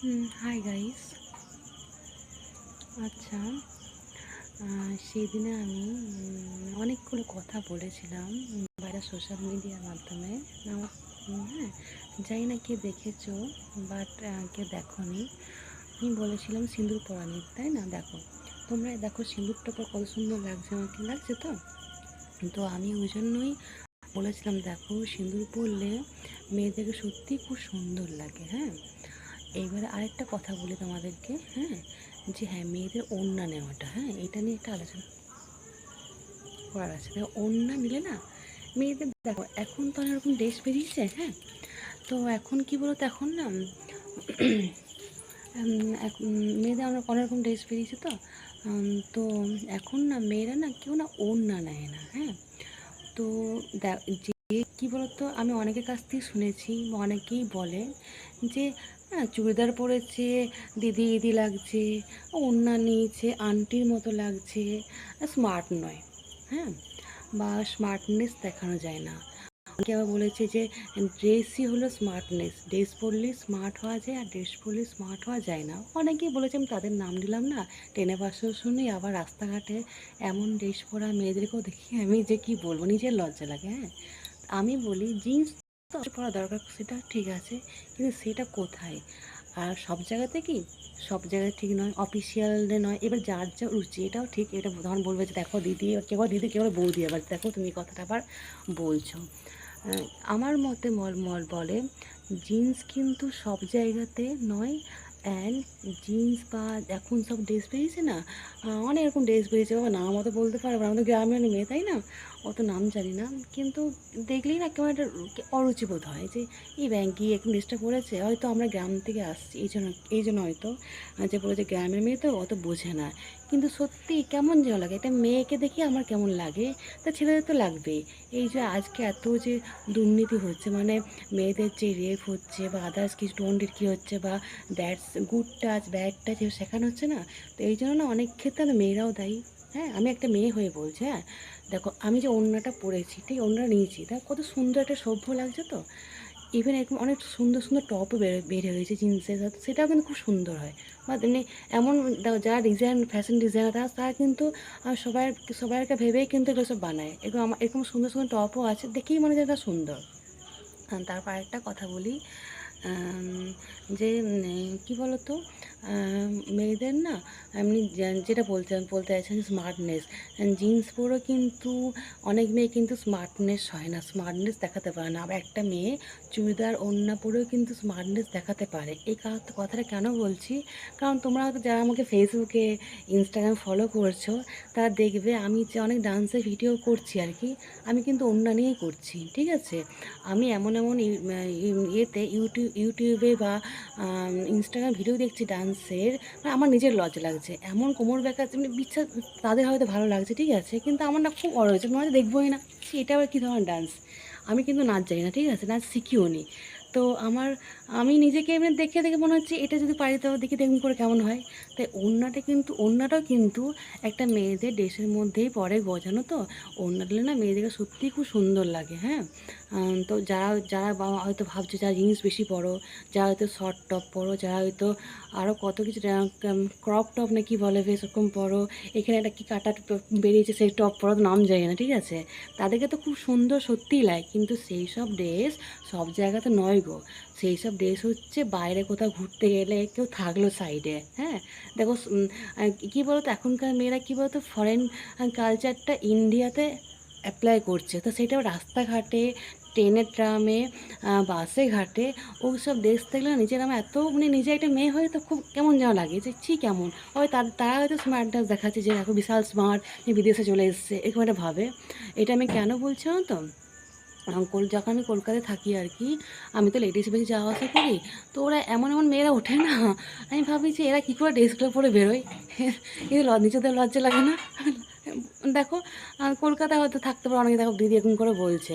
Hi guys. আচ্ছা, সেদিনে আমি অনেকগুলো কথা বলেছিলাম বাইরে সোশ্যাল মিডিয়ার মাধ্যমে। আমার হ্যাঁ, জানি না কে দেখেছো, বাট কে দেখোনি। আমি বলেছিলাম সিঁদুর পরা নিয়ে, তাই না? দেখো, তোমরা দেখো সিঁদুরটা পর কত সুন্দর লাগছে, আমাকে লাগছে তো। তো আমি ওই জন্যই বলেছিলাম, দেখো সিঁদুর পরলে মেয়েদেরকে সত্যিই খুব সুন্দর লাগে। হ্যাঁ, এইবারে আরেকটা কথা বলি তোমাদেরকে। হ্যাঁ, যে হ্যাঁ, মেয়েদের ওড়না নেওয়াটা, হ্যাঁ, এটা নিয়ে একটা আলোচনা করার আছে। দেখো, ওড়না নিলে না মেয়েদের, দেখো এখন তো অনেক রকম ড্রেস বেরিয়েছে। হ্যাঁ, তো এখন কি বলতো, এখন না এখন মেয়েদের অনেক অনেক রকম ড্রেস বেরিয়েছে তো। তো এখন না মেয়েরা না কেউ না ওড়না নেয় না। হ্যাঁ, তো যে কী বলতো, আমি অনেকের কাছ থেকে শুনেছি বা অনেকেই বলে যে হ্যাঁ, চুড়িদার পরেছে, দিদি দিদি লাগছে, ওড়না নিয়েছে আন্টির মতো লাগছে, স্মার্ট নয়। হ্যাঁ, বা স্মার্টনেস দেখানো যায় না। অনেকে আবার বলেছে যে ড্রেসই হলো স্মার্টনেস, ড্রেস পরলেই স্মার্ট হওয়া যায় আর ড্রেস পরলে স্মার্ট হওয়া যায় না। অনেকেই বলেছে, আমি তাদের নাম দিলাম না। টেনে পাশেও শুনি, আবার রাস্তাঘাটে এমন ড্রেস পরা মেয়েদেরকেও দেখি, আমি যে কি বলবো, নিজের লজ্জা লাগে। হ্যাঁ, আমি বলি জিন্স তো পরা দরকার, সেটা ঠিক আছে, কিন্তু সেটা কোথায়? আর সব জায়গাতে কি, সব জায়গায় ঠিক নয়, অফিসিয়ালে নয়। এবার যার যা রুচি, এটাও ঠিক। এটা তখন বলবে যে দেখো দিদি, কেউ দিদি, কেউ বৌদি, আবার দেখো তুমি কথাটা আবার বলছো। আমার মতে মল মল বলে জিন্স কিন্তু সব জায়গাতে নয়। অ্যান্ড জিন্স বা এখন সব ড্রেস বেরিয়েছে না, অনেক রকম ড্রেস বেরিয়েছে, বাবা নাম অত বলতে পারবো না, আমাদের গ্রামের মেয়ে তাই না, অত নাম জানি না। কিন্তু দেখলেই না কেমন একটা অরুচি বোধ হয় যে এই ব্যাঙ্কি এখন ড্রেসটা পরেছে। হয়তো আমরা গ্রাম থেকে আসছি, এই জন্য হয়তো যে বলেছে গ্রামের মেয়ে তো অত বোঝে না। কিন্তু সত্যি কেমন যেন লাগে, একটা মেয়েকে দেখে আমার কেমন লাগে, তা ছেলেদের তো লাগবেই। এই যে আজকে এত যে দুর্নীতি হচ্ছে, মানে মেয়েদের যে রেপ হচ্ছে বা আদার্স কিছু ডোন্ট কী হচ্ছে, বা that's good touch bad touch এসব শেখানো হচ্ছে না। তো এই জন্য না অনেক ক্ষেত্রে না মেয়েরাও দায়ী। হ্যাঁ, আমি একটা মেয়ে হয়ে বলছি। হ্যাঁ, দেখো আমি যে ওড়নাটা পরেছি, ঠিক ওড়নাটা নিয়েছি, তা কত সুন্দর একটা সভ্য লাগছে তো। ইভেন এরকম অনেক সুন্দর সুন্দর টপও বের হয়েছে জিন্সের সাথে, সেটাও কিন্তু খুব সুন্দর হয়। বা তেমনি এমন যারা ডিজাইন ফ্যাশন ডিজাইনার, তারা কিন্তু সবাইকে ভেবেই কিন্তু এগুলো সব বানায়। এরকম আমার এরকম সুন্দর সুন্দর টপও আছে, দেখেই মনে হয় এটা সুন্দর। তারপর আরেকটা কথা বলি, যে কী বলো তো, মেয়েদের না এমনি যেটা বলতে চাইছেন স্মার্টনেস, জিন্স পরেও কিন্তু অনেক মেয়ে কিন্তু স্মার্টনেস হয় না, স্মার্টনেস দেখাতে পারে না। আবার একটা মেয়ে চুড়িদার ওড়না পরেও কিন্তু স্মার্টনেস দেখাতে পারে। এই কথাটা কেন বলছি, কারণ তোমরা হয়তো যারা আমাকে ফেসবুকে ইনস্টাগ্রাম ফলো করছো, তারা দেখবে আমি যে অনেক ডান্সের ভিডিও করছি আর কি, আমি কিন্তু ওড়না নিয়েই করছি। ঠিক আছে, আমি এমন এমন ইয়েতে ইউটিউবে বা ইনস্টাগ্রাম ভিডিও দেখছি ডান্সের, মানে আমার নিজের লজ্জা লাগছে। এমন কোমর ব্যাকা মানে বিশ্বাস, তাদের হয়তো ভালো লাগছে, ঠিক আছে, কিন্তু আমার না খুব হয়েছে, মনে হচ্ছে দেখবোই না। এটা আবার কী ধরনের ডান্স? আমি কিন্তু নাচ জানি না, ঠিক আছে, নাচ শিখিও নি। তো আমি নিজেকে এমনি দেখে দেখে মনে হচ্ছে এটা যদি পারি তাহলে দেখি দেখুন করে কেমন হয়। তাই ওড়নাটাও কিন্তু একটা মেয়েদের ড্রেসের মধ্যেই পড়ে গো, জানো তো। ওড়না দিলে না মেয়েদেরকে সত্যিই খুব সুন্দর লাগে। হ্যাঁ, তো যারা যারা হয়তো ভাবছো যারা জিন্স বেশি পরো, যারা হয়তো শর্ট টপ পরো, যারা হয়তো আরও কত কিছু ক্রপ টপ না কি বলে বেশ ওরকম পরো, এখানে একটা কি কাটা বেরিয়েছে সেই টপ পরো, তো নাম জানি না, ঠিক আছে, তাদেরকে তো খুব সুন্দর সত্যিই লাগে, কিন্তু সেই সব ড্রেস সব জায়গাতে নয় গো। সেই সব ড্রেস হচ্ছে বাইরে কোথাও ঘুরতে গেলে কেউ থাকলো সাইডে। হ্যাঁ, দেখো কী বলতো, এখনকার মেয়েরা কী বলতো, ফরেন কালচারটা ইন্ডিয়াতে অ্যাপ্লাই করছে, তো সেটাও রাস্তাঘাটে, ট্রেনে ট্রামে, বাসে ঘাটে ওসব ড্রেস দেখলে না নিজের আমার এত, মানে নিজে একটা মেয়ে হয়ে তো খুব কেমন যেন লাগে যে ছি কেমন। তারা হয়তো স্মার্টনেস দেখাচ্ছে যে দেখো বিশাল স্মার্ট, বিদেশে চলে এসছে, এরকম একটা ভাবে। এটা আমি কেন বলছি জানো তো, যখন আমি কলকাতায় থাকি আর কি, আমি তো লেডিস বেশি যাওয়া আসা করি। তো ওরা এমন এমন মেয়েরা ওঠে না, আমি ভাবি যে এরা কী করে ড্রেসগুলো পরে বেরোয়, কিন্তু নিজেদের লজ্জা লাগে না? দেখো কলকাতায় হয়তো থাকতে পারো অনেকে, দেখো দিদি এরকম করে বলছে,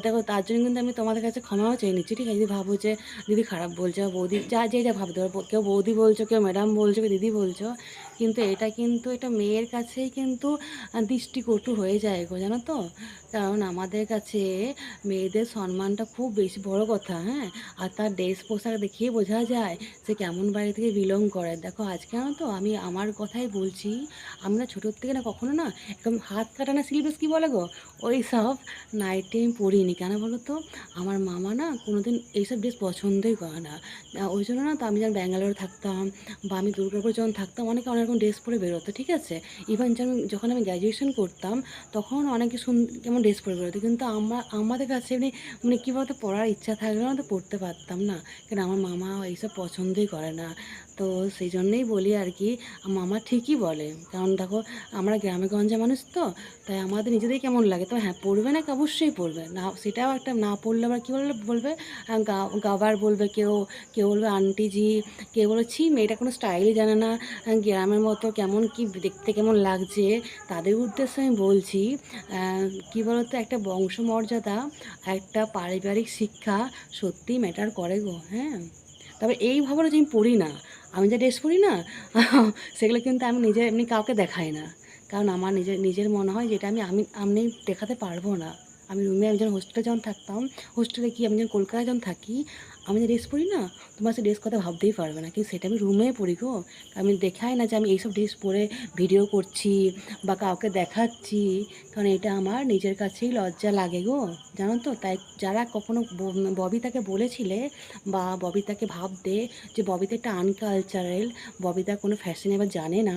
দেখো তার জন্য কিন্তু আমি তোমাদের কাছে ক্ষমাও চেয়ে নিচ্ছি, ঠিক আছে? যদি ভাবো যে দিদি খারাপ বলছে বা বৌদি, যা যে যা ভাবতে পারো, কেউ বৌদি বলছো, কেউ ম্যাডাম বলছো, কেউ দিদি বলছো, কিন্তু এটা মেয়ের কাছেই কিন্তু দৃষ্টিকটু হয়ে যায় গো, জানো তো? কারণ আমাদের কাছে মেয়েদের সম্মানটা খুব বেশি বড় কথা, হ্যাঁ? আর তার ড্রেস পোশাক দেখিয়ে বোঝা যায় সে কেমন বাড়ি থেকে বিলং করে। দেখো আজকে জানো তো, আমি আমার কথাই বলছি, আমরা ছোটোর থেকে না কখনো না একদম হাত কাটা না স্লিভলেস কী বলে গো, ওই সব নাইটি আমি পরিনি। কেন বলো তো? আমার মামা না কোনোদিন এইসব ড্রেস পছন্দই করে না। ওই জন্য না তো আমি যখন ব্যাঙ্গালোরে থাকতাম বা আমি দুর্গাপুর যখন থাকতাম, অনেকে অনেক রকম ড্রেস পরে বেরোতো, ঠিক আছে? ইভেন যখন আমি গ্র্যাজুয়েশন করতাম তখন অনেকে কেমন ড্রেস পরে বেরোতো, কিন্তু আমাদের কাছে মানে কী বলতো, পরার ইচ্ছা থাকলেও না তো পড়তে পারতাম না, কেন আমার মামা এইসব পছন্দই করে না। তো সেই জন্যেই বলি আর কি, মামা ঠিকই বলে, কারণ দেখো আমরা গ্রামে গঞ্জে মানুষ তো, তাই আমাদের নিজেদেরই কেমন লাগে। তো হ্যাঁ, পড়বে না কি, অবশ্যই পড়বে না, সেটাও একটা, না পড়লে আবার কী বলবে, গাবার বলবে কেউ, কেউ বলবে আন্টিজি, কেউ বলবে ছি মেয়েটা কোনো স্টাইলই জানে না, গ্রামের মতো কেমন কি দেখতে কেমন লাগছে। তাদের উদ্দেশ্যে আমি বলছি, কী বলতো, একটা বংশমর্যাদা, একটা পারিবারিক শিক্ষা সত্যিই ম্যাটার করে গো, হ্যাঁ? তবে এই ভাবনা যে আমি পড়ি না, আমি যে ড্রেস পরি না সেগুলো কিন্তু আমি নিজে এমনি কাউকে দেখাই না, কারণ আমার নিজের নিজের মনে হয় যেটা আমি দেখাতে পারবো না। আমি রুমে, আমি যখন হোস্টেলে যখন থাকতাম, হোস্টেলে কি আমি যখন কলকাতায় যখন থাকি, আমি যে ড্রেস পরি না, তোমার সে ড্রেস কথা ভাবতেই পারবে না, কিন্তু সেটা আমি রুমে পরি গো। আমি দেখাই না যে আমি এইসব ড্রেস পরে ভিডিও করছি বা কাউকে দেখাচ্ছি, কারণ এটা আমার নিজের কাছেই লজ্জা লাগে গো, জানো তো? তাই যারা কখনো ববিতাকে বলেছিলে বা ববিতাকে ভাবতে যে ববিতা একটা আনকালচারাল, ববিতা কোনো ফ্যাশন এবার জানে না,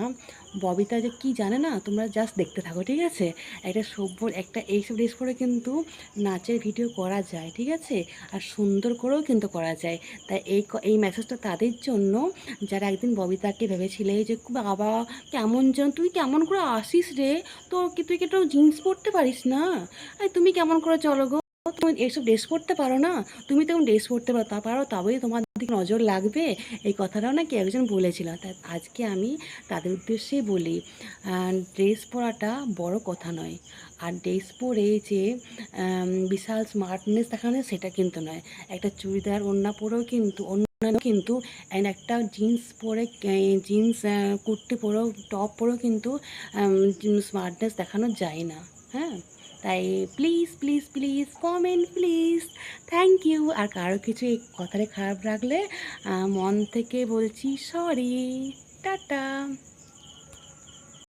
ববিতা যে কি জানে না, তোমরা জাস্ট দেখতে থাকো, ঠিক আছে? একটা সভ্য, একটা এইসব ড্রেস পরে কিন্তু নাচের ভিডিও করা যায়, ঠিক আছে? আর সুন্দর করেও কিন্তু করা যায়। তাই এই মেসেজটা তাদের জন্য যারা একদিন ববিতাকে ভেবেছিলে যে বাবা কেমন যেন, তুই কেমন করে আসিস রে, তুই কি একটু জিন্স পরতে পারিস না, তুমি কেমন করে চলো গো, তুমি এইসব ড্রেস পরতে পারো না, তুমি তো ড্রেস পরতে পারো, তবেই তোমার দিকে নজর লাগবে। এই কথাটাও নাকি একজন বলেছিল। তাই আজকে আমি তাদের উদ্দেশ্যেই বলি, ড্রেস পরাটা বড় কথা নয়, আর ড্রেস পরে যে বিশাল স্মার্টনেস দেখানো সেটা কিন্তু নয়। একটা চুড়িদার ওড়না পরেও কিন্তু কিন্তু একটা জিন্স পরে, জিন্স কুর্তি পরেও, টপ পরেও কিন্তু স্মার্টনেস দেখানো যায় না, হ্যাঁ? তাই please please please comment please, thank you. আর কারো কিছু এই কথাটা খারাপ লাগলে মন থেকে বলছি সরি, টাটা।